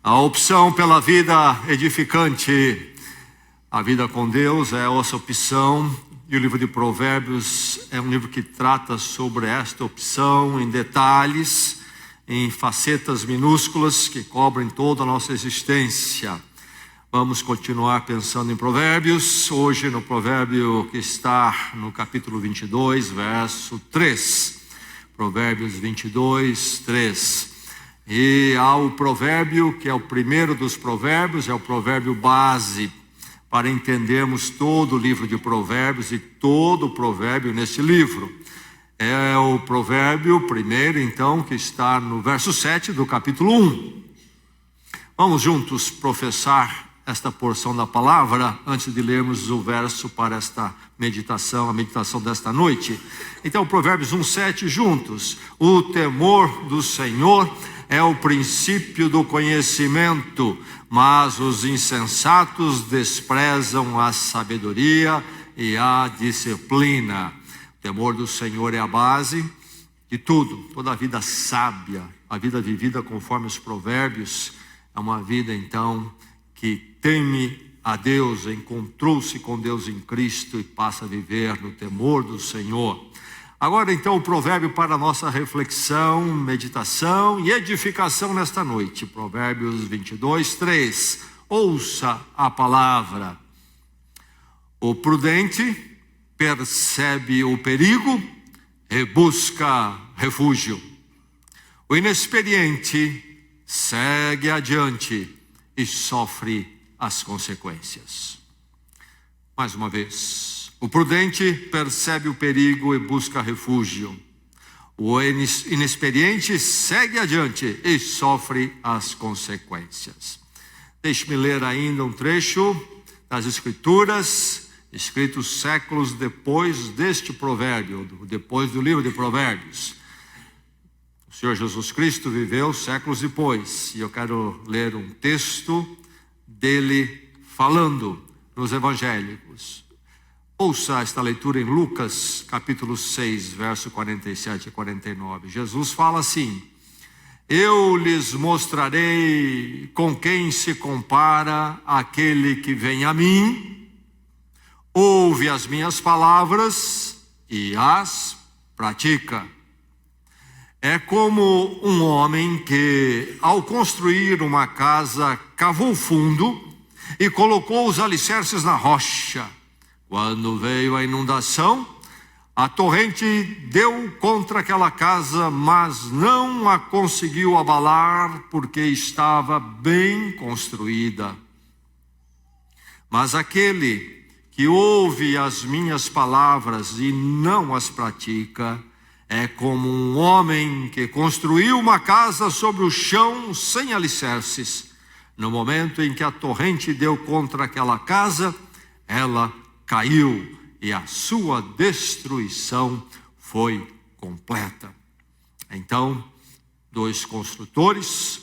A opção pela vida edificante, a vida com Deus, é essa opção. E o livro de Provérbios é um livro que trata sobre esta opção em detalhes, em facetas minúsculas que cobrem toda a nossa existência. Vamos continuar pensando em Provérbios, hoje no provérbio que está no capítulo 22, verso 3. Provérbios 22, 3. E há o provérbio que é o primeiro dos provérbios, é o provérbio base, para entendermos todo o livro de Provérbios e todo o provérbio neste livro. É o provérbio primeiro, então, que está no verso 7 do capítulo 1. Vamos juntos professar esta porção da palavra, antes de lermos o verso para esta meditação, a meditação desta noite. Então, Provérbios 1:7 juntos. O temor do Senhor é o princípio do conhecimento, mas os insensatos desprezam a sabedoria e a disciplina. O temor do Senhor é a base de tudo, toda a vida sábia, a vida vivida conforme os provérbios, é uma vida então que teme a Deus, encontrou-se com Deus em Cristo e passa a viver no temor do Senhor. Agora então o provérbio para a nossa reflexão, meditação e edificação nesta noite. Provérbios 22, 3. Ouça a palavra. O prudente percebe o perigo e busca refúgio. O inexperiente segue adiante e sofre as consequências. Mais uma vez. O prudente percebe o perigo e busca refúgio. O inexperiente segue adiante e sofre as consequências. Deixe-me ler ainda um trecho das Escrituras, escritos séculos depois deste provérbio, depois do livro de Provérbios. O Senhor Jesus Cristo viveu séculos depois, e eu quero ler um texto dele falando nos evangélicos. Ouça esta leitura em Lucas, capítulo 6, verso 47 e 49. Jesus fala assim: eu lhes mostrarei com quem se compara aquele que vem a mim, ouve as minhas palavras e as pratica. É como um homem que, ao construir uma casa, cavou fundo e colocou os alicerces na rocha. Quando veio a inundação, a torrente deu contra aquela casa, mas não a conseguiu abalar, porque estava bem construída. Mas aquele que ouve as minhas palavras e não as pratica, é como um homem que construiu uma casa sobre o chão sem alicerces. No momento em que a torrente deu contra aquela casa, ela caiu e a sua destruição foi completa. Então, dois construtores,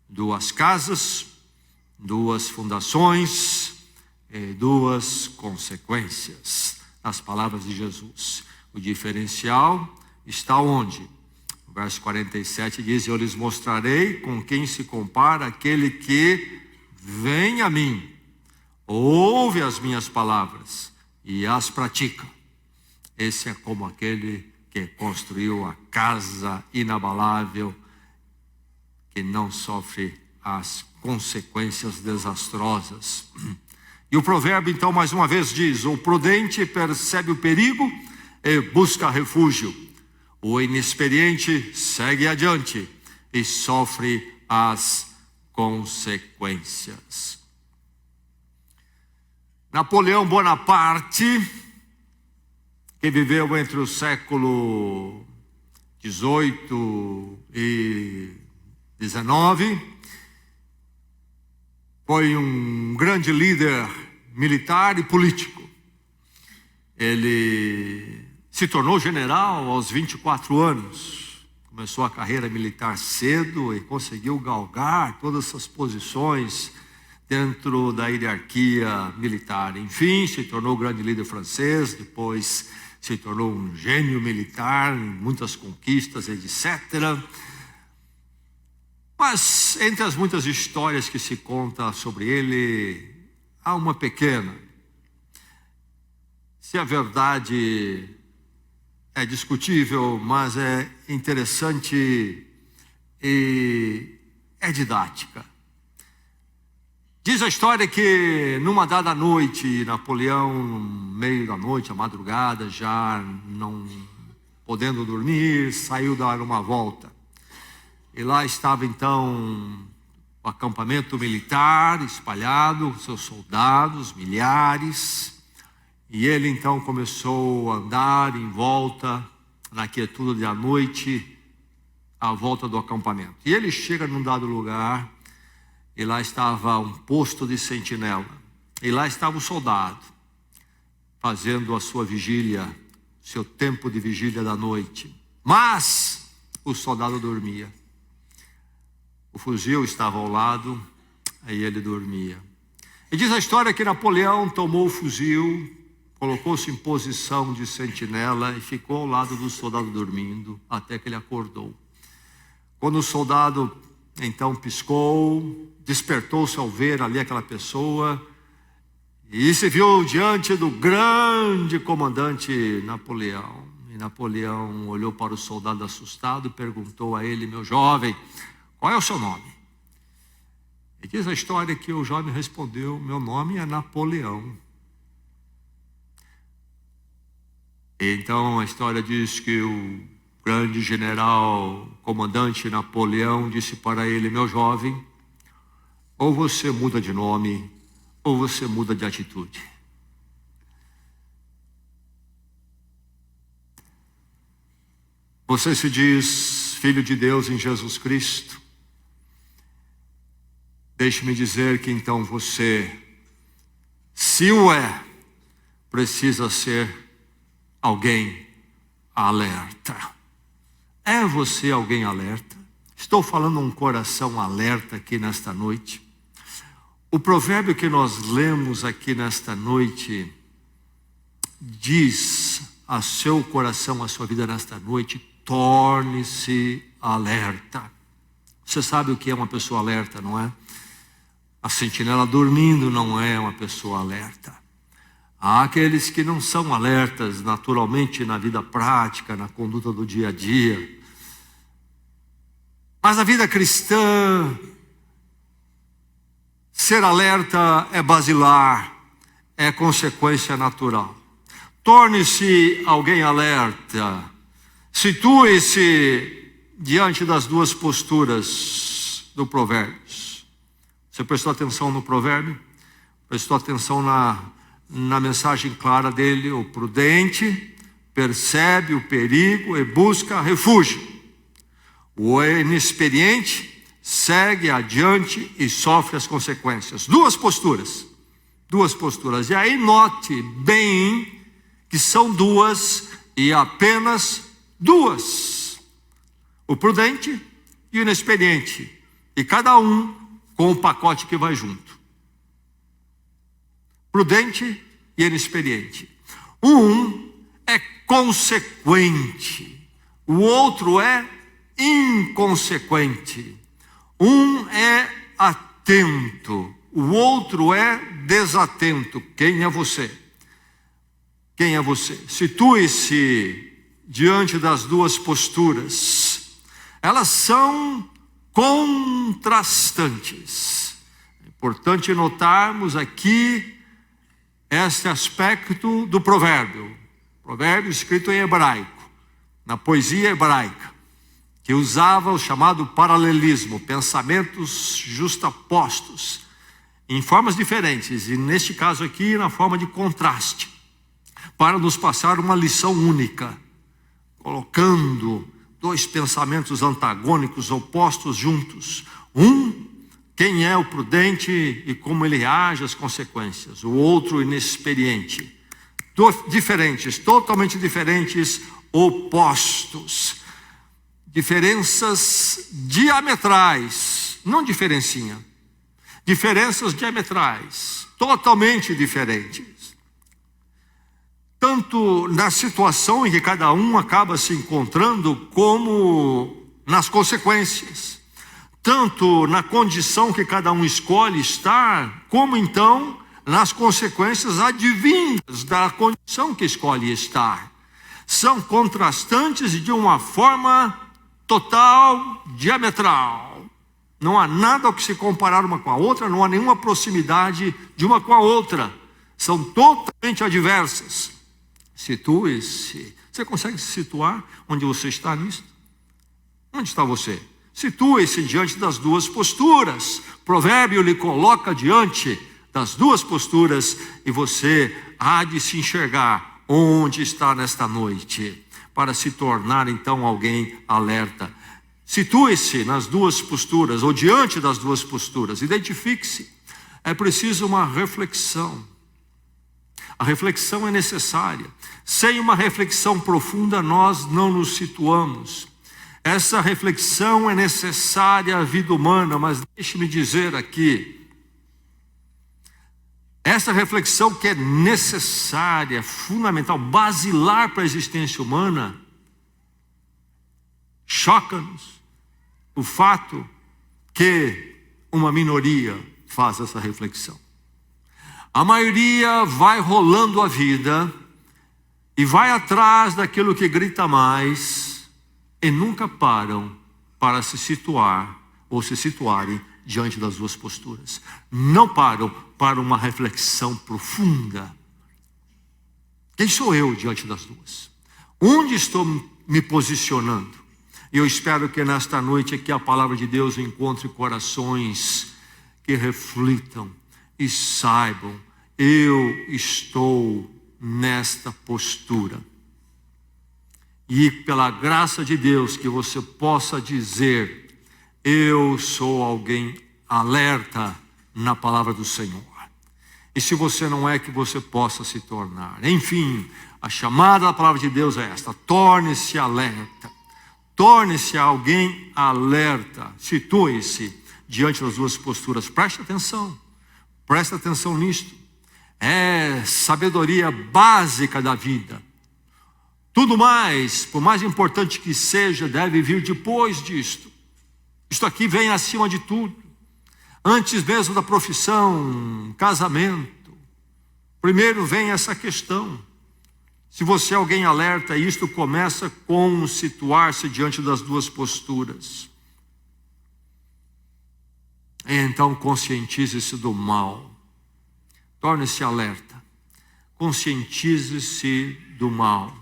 duas casas, duas fundações e duas consequências. Nas palavras de Jesus, o diferencial está onde? O verso 47 diz: eu lhes mostrarei com quem se compara aquele que vem a mim, ouve as minhas palavras e as pratica. Esse é como aquele que construiu a casa inabalável, que não sofre as consequências desastrosas. E o provérbio então mais uma vez diz: o prudente percebe o perigo e busca refúgio. O inexperiente segue adiante e sofre as consequências. Napoleão Bonaparte, que viveu entre o século 18 e 19, foi um grande líder militar e político. Ele se tornou general aos 24 anos, começou a carreira militar cedo e conseguiu galgar todas essas posições dentro da hierarquia militar. Enfim, se tornou grande líder francês, depois se tornou um gênio militar, muitas conquistas, etc. Mas entre as muitas histórias que se conta sobre ele, há uma pequena. Se a verdade é discutível, mas é interessante e é didática. Diz a história que numa dada noite, Napoleão, no meio da noite, à madrugada, já não podendo dormir, saiu dar uma volta. E lá estava então o acampamento militar espalhado, seus soldados, milhares. E ele então começou a andar em volta, na quietude da noite, à volta do acampamento. E ele chega num dado lugar, e lá estava um posto de sentinela. E lá estava o soldado, fazendo a sua vigília, seu tempo de vigília da noite. Mas o soldado dormia. O fuzil estava ao lado, aí ele dormia. E diz a história que Napoleão tomou o fuzil, colocou-se em posição de sentinela e ficou ao lado do soldado dormindo, até que ele acordou. Quando o soldado então piscou, despertou-se ao ver ali aquela pessoa, e se viu diante do grande comandante Napoleão. E Napoleão olhou para o soldado assustado e perguntou a ele: meu jovem, qual é o seu nome? E diz a história que o jovem respondeu: meu nome é Napoleão. E então a história diz que o grande general, comandante Napoleão, disse para ele: meu jovem, ou você muda de nome, ou você muda de atitude. Você se diz filho de Deus em Jesus Cristo? Deixe-me dizer que então você, se o é, precisa ser alguém alerta. É você alguém alerta? Estou falando um coração alerta aqui nesta noite. O provérbio que nós lemos aqui nesta noite diz a seu coração, a sua vida nesta noite: torne-se alerta. Você sabe o que é uma pessoa alerta, não é? A sentinela dormindo não é uma pessoa alerta. Há aqueles que não são alertas naturalmente na vida prática, na conduta do dia a dia. Mas na vida cristã, ser alerta é basilar, é consequência natural. Torne-se alguém alerta. Situe-se diante das duas posturas do Provérbios. Você prestou atenção no provérbio? Prestou atenção na mensagem clara dele? O prudente percebe o perigo e busca refúgio. O inexperiente segue adiante e sofre as consequências. Duas posturas. E aí note bem que são duas e apenas duas. O prudente e o inexperiente. E cada um com o pacote que vai junto. Prudente e inexperiente. Um é consequente, o outro é inconsequente. Um é atento, o outro é desatento. Quem é você? Quem é você? Situe-se diante das duas posturas. Elas são contrastantes. É importante notarmos aqui este aspecto do provérbio. Provérbio escrito em hebraico, na poesia hebraica, que usava o chamado paralelismo, pensamentos justapostos, em formas diferentes, e neste caso aqui na forma de contraste, para nos passar uma lição única, colocando dois pensamentos antagônicos, opostos juntos. Quem é o prudente e como ele age às consequências. O outro, inexperiente. Diferentes, totalmente diferentes, opostos. Diferenças diametrais, não diferencinha. Diferenças diametrais, totalmente diferentes. Tanto na situação em que cada um acaba se encontrando, como nas consequências. tanto na condição que cada um escolhe estar, como então nas consequências advindas da condição que escolhe estar. São contrastantes de uma forma total, diametral. Não há nada ao que se comparar uma com a outra, não há nenhuma proximidade de uma com a outra. São totalmente adversas. Situe-se. Você consegue se situar onde você está nisso? Onde está você? Situe-se diante das duas posturas. Provérbio lhe coloca diante das duas posturas e você há de se enxergar onde está nesta noite, para se tornar então alguém alerta. Situe-se nas duas posturas ou diante das duas posturas. Identifique-se. É preciso uma reflexão. A reflexão é necessária. Sem uma reflexão profunda nós não nos situamos. Essa reflexão é necessária à vida humana, mas deixe-me dizer aqui, essa reflexão que é necessária, fundamental, basilar para a existência humana, choca-nos o fato que uma minoria faz essa reflexão. A maioria vai rolando a vida e vai atrás daquilo que grita mais, e nunca param para se situar ou se situarem diante das duas posturas. Não param para uma reflexão profunda. Quem sou eu diante das duas? Onde estou me posicionando? E eu espero que nesta noite aqui a palavra de Deus encontre corações que reflitam e saibam, eu estou nesta postura. E pela graça de Deus que você possa dizer, eu sou alguém alerta na palavra do Senhor. E se você não é, que você possa se tornar. Enfim, a chamada da palavra de Deus é esta: torne-se alerta. Torne-se alguém alerta. Situe-se diante das duas posturas. Preste atenção nisto. É sabedoria básica da vida. Tudo mais, por mais importante que seja, deve vir depois disto. Isto aqui vem acima de tudo. Antes mesmo da profissão, casamento. Primeiro vem essa questão. Se você é alguém alerta, isto começa com situar-se diante das duas posturas. Então conscientize-se do mal. Torne-se alerta. Conscientize-se do mal.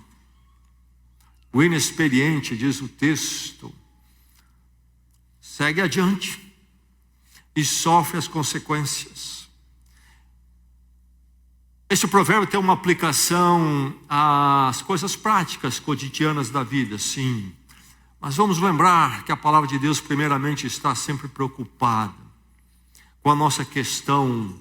O inexperiente, diz o texto, segue adiante e sofre as consequências. Este provérbio tem uma aplicação às coisas práticas, cotidianas da vida, sim. Mas vamos lembrar que a palavra de Deus primeiramente está sempre preocupada com a nossa questão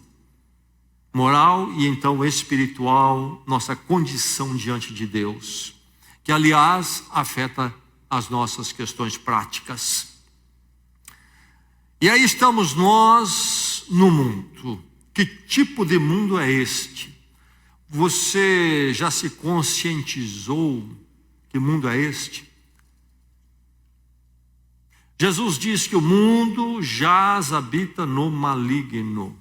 moral e então espiritual, nossa condição diante de Deus, que aliás afeta as nossas questões práticas. E aí estamos nós no mundo. Que tipo de mundo é este? Você já se conscientizou que mundo é este? Jesus diz que o mundo jaz habita no maligno.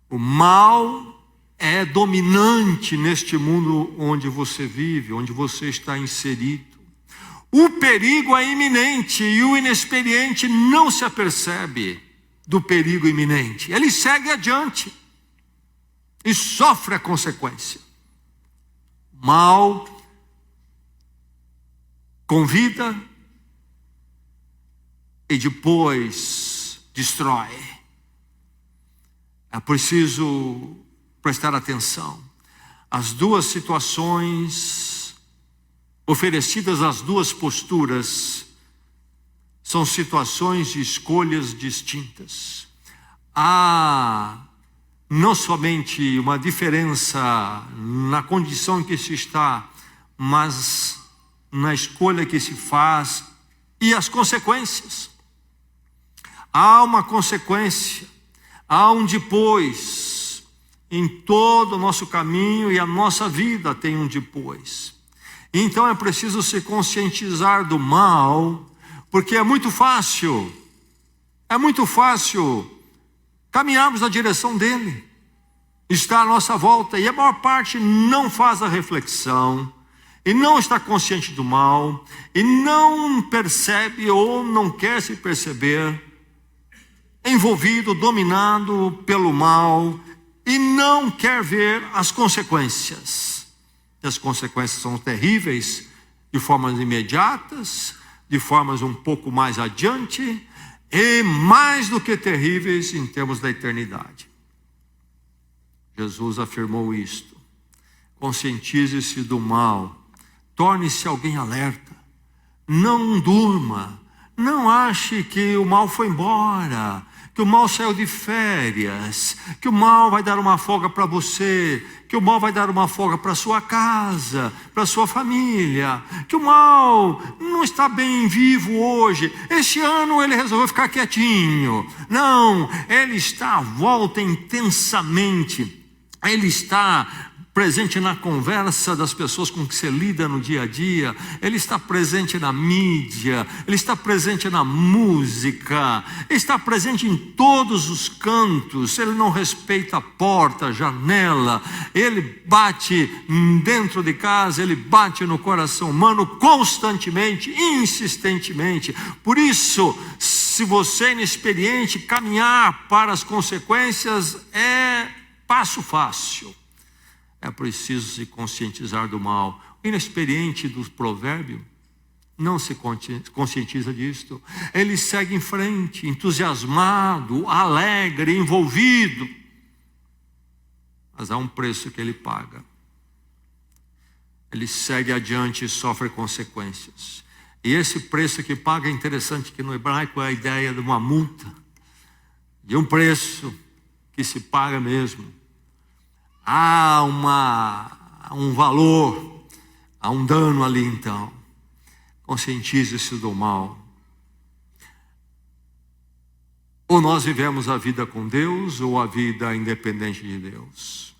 O mal é dominante neste mundo onde você vive, onde você está inserido. O perigo é iminente e o inexperiente não se apercebe do perigo iminente. Ele segue adiante e sofre a consequência. O mal convida e depois destrói. É preciso prestar atenção. As duas situações oferecidas, as duas posturas, são situações de escolhas distintas. Há não somente uma diferença na condição em que se está, mas na escolha que se faz e as consequências. Há uma consequência, há um depois. Em todo o nosso caminho e a nossa vida tem um depois. Então é preciso se conscientizar do mal, porque é muito fácil É muito fácil caminharmos na direção dele, está à nossa volta, e a maior parte não faz a reflexão, e não está consciente do mal, e não percebe ou não quer se perceber, envolvido, dominado pelo mal, e não quer ver as consequências. E as consequências são terríveis, de formas imediatas, de formas um pouco mais adiante, e mais do que terríveis em termos da eternidade. Jesus afirmou isto: conscientize-se do mal, torne-se alguém alerta, não durma, não ache que o mal foi embora, que o mal saiu de férias, que o mal vai dar uma folga para você, que o mal vai dar uma folga para sua casa, para sua família, que o mal não está bem vivo hoje, este ano ele resolveu ficar quietinho. Não, ele está à volta intensamente, ele está presente na conversa das pessoas com que você lida no dia a dia, ele está presente na mídia, ele está presente na música, ele está presente em todos os cantos, ele não respeita a porta, a janela, ele bate dentro de casa, ele bate no coração humano constantemente, insistentemente. Por isso, se você é inexperiente, caminhar para as consequências é passo fácil. É preciso se conscientizar do mal. O inexperiente do provérbio não se conscientiza disto. Ele segue em frente, entusiasmado, alegre, envolvido. Mas há um preço que ele paga. Ele segue adiante e sofre consequências. E esse preço que paga é interessante, que no hebraico é a ideia de uma multa, de um preço que se paga mesmo. Há um valor, há um dano ali então. Conscientize-se do mal. Ou nós vivemos a vida com Deus, ou a vida independente de Deus.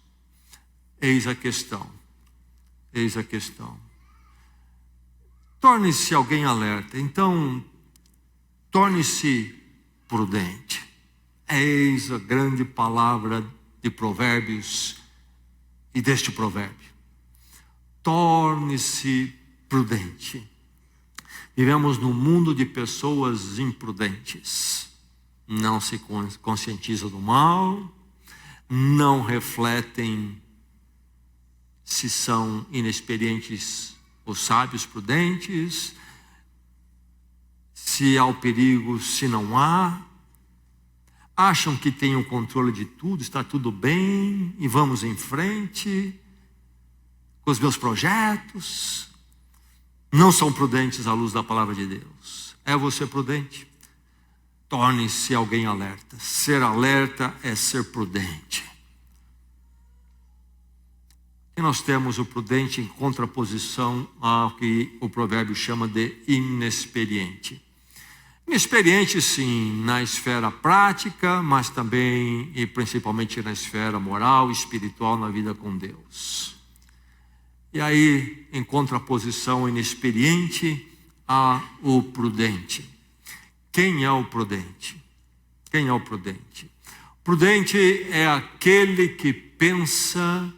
Eis a questão. Eis a questão. Torne-se alguém alerta. Então, torne-se prudente. Eis a grande palavra de Provérbios e deste provérbio. Torne-se prudente. Vivemos num mundo de pessoas imprudentes. Não se conscientizam do mal, não refletem se são inexperientes ou sábios prudentes, se há o perigo, se não há. Acham que têm o controle de tudo, está tudo bem, e vamos em frente com os meus projetos. Não são prudentes à luz da palavra de Deus. É você prudente? Torne-se alguém alerta. Ser alerta é ser prudente. E nós temos o prudente em contraposição ao que o provérbio chama de inexperiente. Inexperiente, sim, na esfera prática, mas também e principalmente na esfera moral e espiritual, na vida com Deus. E aí, em contraposição inexperiente a o prudente. Quem é o prudente? Quem é o prudente? Prudente é aquele que pensa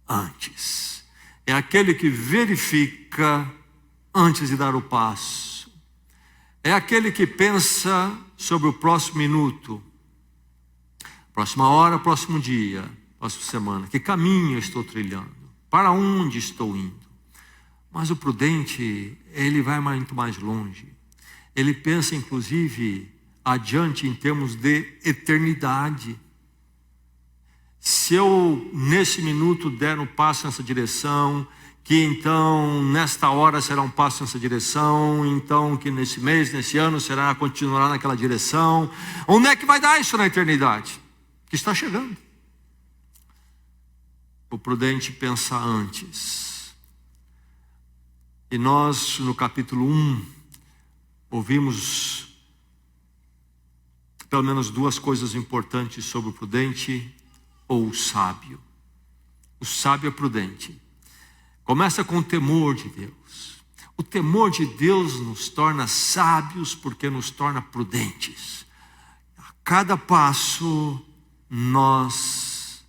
antes. É aquele que verifica antes de dar o passo. É aquele que pensa sobre o próximo minuto, próxima hora, próximo dia, próxima semana. Que caminho eu estou trilhando? Para onde estou indo? Mas o prudente, ele vai muito mais longe. Ele pensa, inclusive, adiante em termos de eternidade. Se eu, nesse minuto, der um passo nessa direção, que então, nesta hora, será um passo nessa direção, então, que nesse mês, nesse ano, continuará naquela direção. Onde é que vai dar isso na eternidade? Que está chegando. O prudente pensa antes. E nós, no capítulo 1, ouvimos pelo menos duas coisas importantes sobre o prudente ou o sábio. O sábio é prudente. Começa com o temor de Deus. O temor de Deus nos torna sábios porque nos torna prudentes. cada passo nós,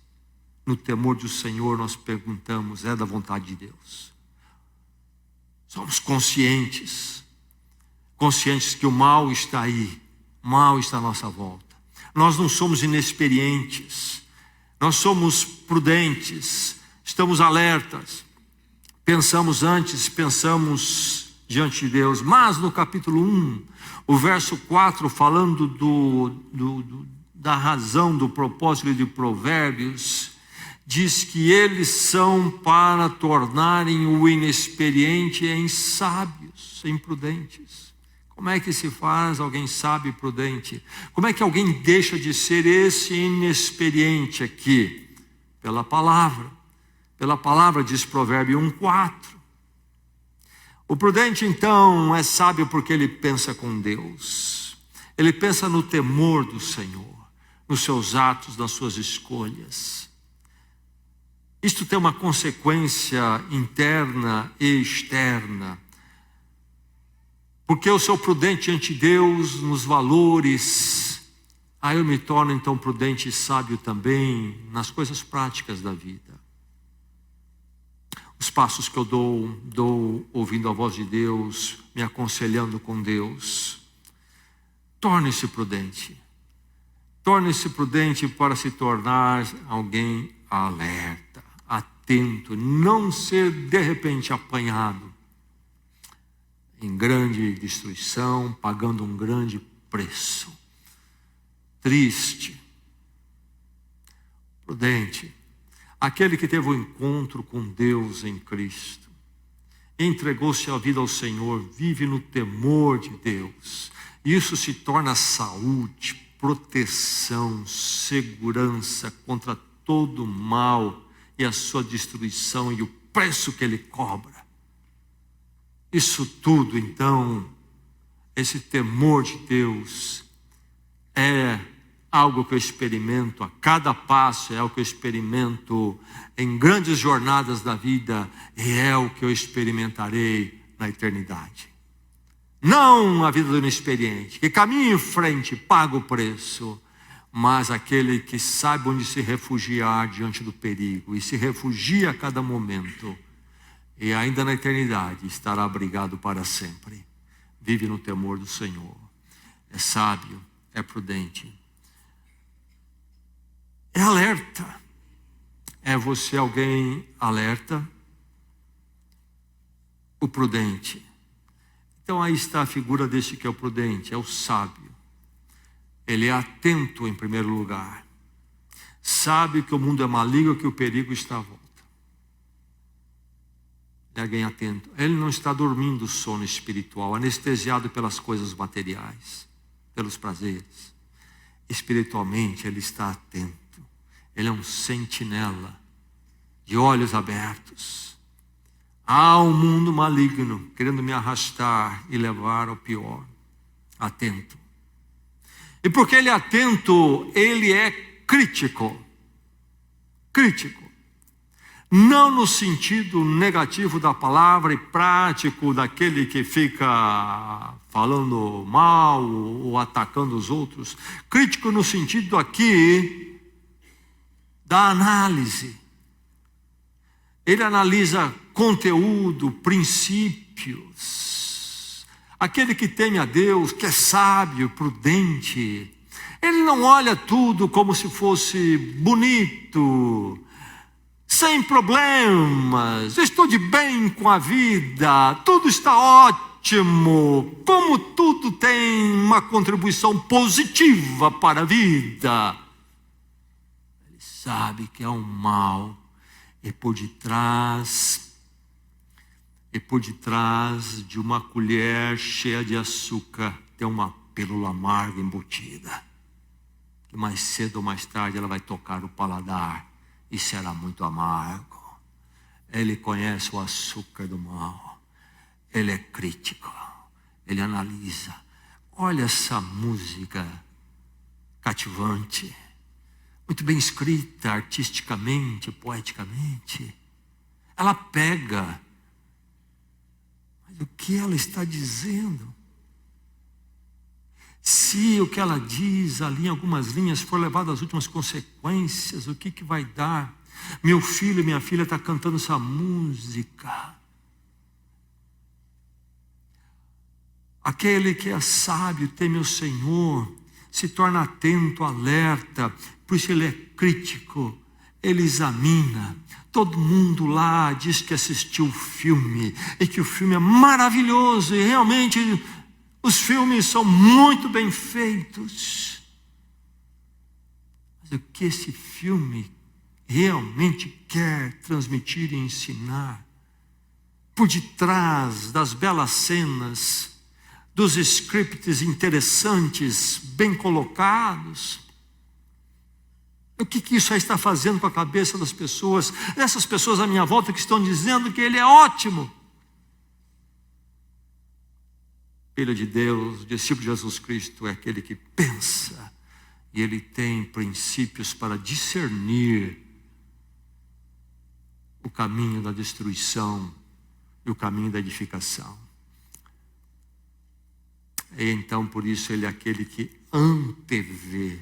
no temor do Senhor, nós perguntamos: é da vontade de Deus? Somos conscientes que o mal está aí, o mal está à nossa volta. Nós não somos inexperientes, nós somos prudentes, estamos alertas, pensamos antes, pensamos diante de Deus. Mas no capítulo 1, o verso 4, falando da razão, do propósito de Provérbios, diz que eles são para tornarem o inexperiente em sábios, em prudentes. Como é que se faz alguém sábio e prudente? Como é que alguém deixa de ser esse inexperiente aqui? Pela palavra. Pela palavra, diz Provérbio 1:4. O prudente, então, é sábio porque ele pensa com Deus. Ele pensa no temor do Senhor, nos seus atos, nas suas escolhas. Isto tem uma consequência interna e externa. Porque eu sou prudente ante Deus nos valores, aí eu me torno então prudente e sábio também nas coisas práticas da vida. Os passos que eu dou ouvindo a voz de Deus, me aconselhando com Deus. Torne-se prudente. Torne-se prudente para se tornar alguém alerta, atento, não ser de repente apanhado em grande destruição, pagando um grande preço. Triste. Prudente. Aquele que teve um encontro com Deus em Cristo, entregou-se a vida ao Senhor, vive no temor de Deus. Isso se torna saúde, proteção, segurança contra todo mal e a sua destruição e o preço que ele cobra. Isso tudo, então, esse temor de Deus é algo que eu experimento a cada passo, é algo que eu experimento em grandes jornadas da vida e é o que eu experimentarei na eternidade. Não a vida do inexperiente, que caminha em frente, paga o preço, mas aquele que sabe onde se refugiar diante do perigo e se refugia a cada momento, e ainda na eternidade estará abrigado para sempre. Vive no temor do Senhor. É sábio, é prudente. É alerta. É você alguém alerta? O prudente. Então aí está a figura desse que é o prudente, é o sábio. Ele é atento em primeiro lugar. Sabe que o mundo é maligno, que o perigo está à volta. É alguém atento. Ele não está dormindo o sono espiritual, anestesiado pelas coisas materiais, pelos prazeres. Espiritualmente ele está atento. Ele é um sentinela, de olhos abertos. Há um mundo maligno querendo me arrastar e levar ao pior. Atento. E porque ele é atento, ele é crítico. Crítico. Não no sentido negativo da palavra e prático daquele que fica falando mal ou atacando os outros. Crítico no sentido aqui da análise. Ele analisa conteúdo, princípios. Aquele que teme a Deus, que é sábio, prudente. Ele não olha tudo como se fosse bonito, sem problemas, estou de bem com a vida, tudo está ótimo, como tudo tem uma contribuição positiva para a vida. Ele sabe que é um mal, e por detrás de uma colher cheia de açúcar tem uma pílula amarga embutida, que mais cedo ou mais tarde ela vai tocar o paladar e será muito amargo. Ele conhece o açúcar do mal. Ele é crítico. Ele analisa. Olha essa música cativante, muito bem escrita, artisticamente, poeticamente. Ela pega. Mas o que ela está dizendo? Se o que ela diz ali em algumas linhas for levado às últimas consequências, o que vai dar? Meu filho e minha filha estão cantando essa música. Aquele que é sábio, teme o Senhor, se torna atento, alerta, por isso ele é crítico, ele examina. Todo mundo lá diz que assistiu o filme, e que o filme é maravilhoso, e realmente os filmes são muito bem feitos. Mas o que esse filme realmente quer transmitir e ensinar? Por detrás das belas cenas, dos scripts interessantes, bem colocados, o que isso aí está fazendo com a cabeça das pessoas? Essas pessoas à minha volta que estão dizendo que ele é ótimo. Filho de Deus, discípulo de Jesus Cristo, é aquele que pensa, e ele tem princípios para discernir o caminho da destruição e o caminho da edificação. E então, por isso, ele é aquele que antevê,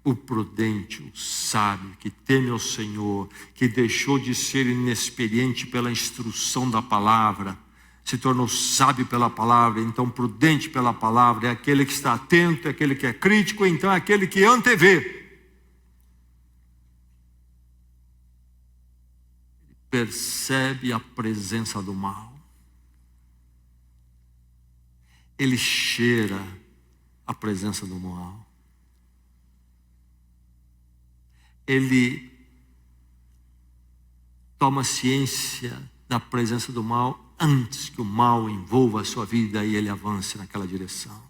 o prudente, o sábio, que teme ao Senhor, que deixou de ser inexperiente pela instrução da palavra, se tornou sábio pela palavra, então prudente pela palavra, é aquele que está atento, é aquele que é crítico, então é aquele que antevê. Percebe a presença do mal. Ele cheira a presença do mal. Ele toma ciência da presença do mal antes que o mal envolva a sua vida e ele avance naquela direção.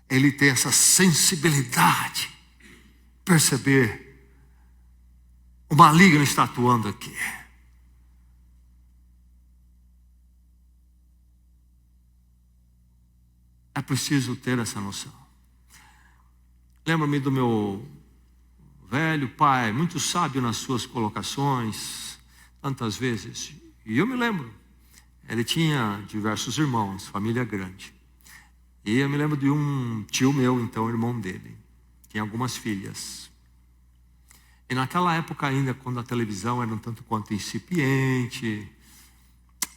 Ele tem essa sensibilidade, perceber o maligno está atuando aqui. É preciso ter essa noção. Lembro-me do meu velho pai, muito sábio nas suas colocações, tantas vezes. E eu me lembro, ele tinha diversos irmãos, família grande. E eu me lembro de um tio meu, então, irmão dele. Tinha algumas filhas. E naquela época ainda, quando a televisão era um tanto quanto incipiente,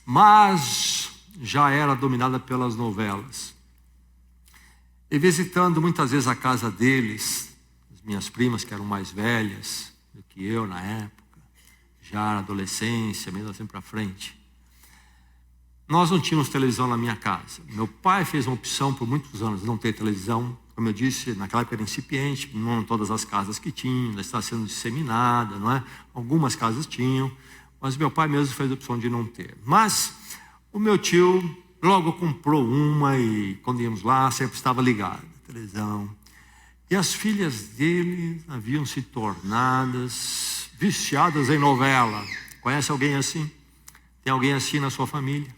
mas já era dominada pelas novelas. E visitando muitas vezes a casa deles, as minhas primas que eram mais velhas do que eu na época, já na adolescência, mesmo assim para frente. Nós não tínhamos televisão na minha casa. Meu pai fez uma opção por muitos anos de não ter televisão. Como eu disse, naquela época era incipiente, não todas as casas que tinham, ela está sendo disseminada, não é? Algumas casas tinham, mas meu pai mesmo fez a opção de não ter. Mas o meu tio logo comprou uma e quando íamos lá sempre estava ligada a televisão. E as filhas dele haviam se tornadas viciadas em novela. Conhece alguém assim? Tem alguém assim na sua família?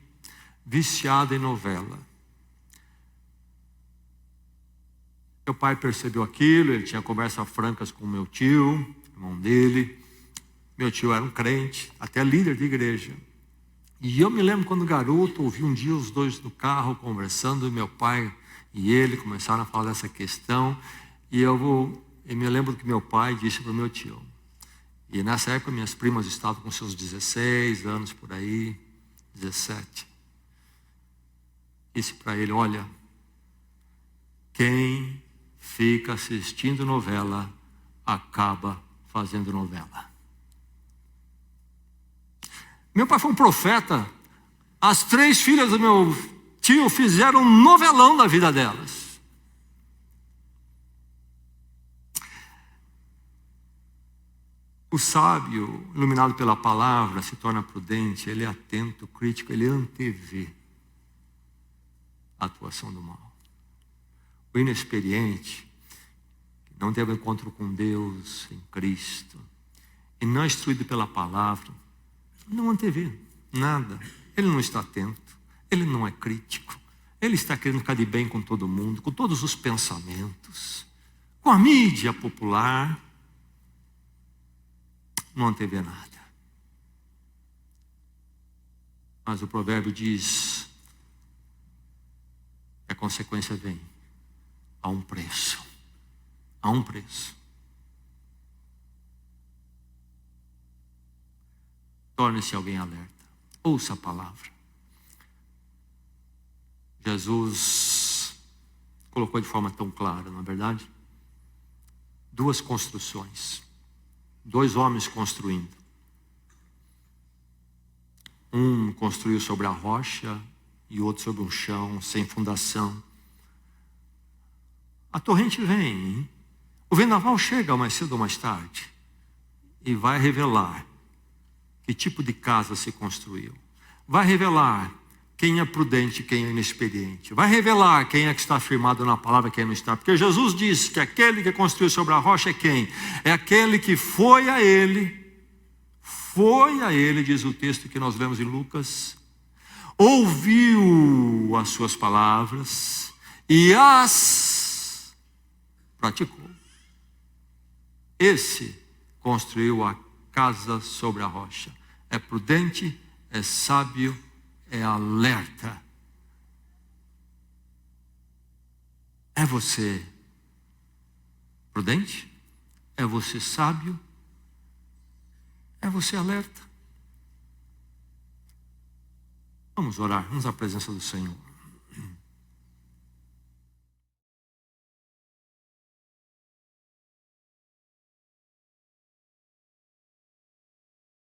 Viciado em novela. Meu pai percebeu aquilo, ele tinha conversas francas com meu tio, irmão dele. Meu tio era um crente, até líder de igreja. E eu me lembro quando garoto, ouvi um dia os dois no carro conversando, e meu pai e ele começaram a falar dessa questão. E eu me lembro que meu pai disse para o meu tio. E nessa época minhas primas estavam com seus 16 anos por aí, 17. Disse para ele, olha, quem fica assistindo novela, acaba fazendo novela. Meu pai foi um profeta. As 3 filhas do meu tio fizeram um novelão da vida delas. O sábio, iluminado pela palavra, se torna prudente, ele é atento, crítico, ele antevê a atuação do mal. O inexperiente, que não teve encontro com Deus em Cristo, e não é instruído pela palavra, não antevê nada. Ele não está atento, ele não é crítico, ele está querendo ficar de bem com todo mundo, com todos os pensamentos, com a mídia popular, não antevê nada. Mas o provérbio diz, é com consequência vem. Há um preço. Há um preço. Torne-se alguém alerta. Ouça a palavra. Jesus colocou de forma tão clara, não é verdade? Duas construções. Dois homens construindo. Um construiu sobre a rocha e outro sobre um chão sem fundação. A torrente vem, o vendaval chega mais cedo ou mais tarde e vai revelar que tipo de casa se construiu. Vai revelar quem é prudente, quem é inexperiente. Vai revelar quem é que está firmado na palavra, quem não está. Porque Jesus disse que aquele que construiu sobre a rocha é quem? É aquele que foi a ele, diz o texto que nós lemos em Lucas, ouviu as suas palavras e as praticou. Esse construiu a casa sobre a rocha. É prudente, é sábio, é alerta. É você prudente? É você sábio? É você alerta? Vamos orar, vamos à presença do Senhor.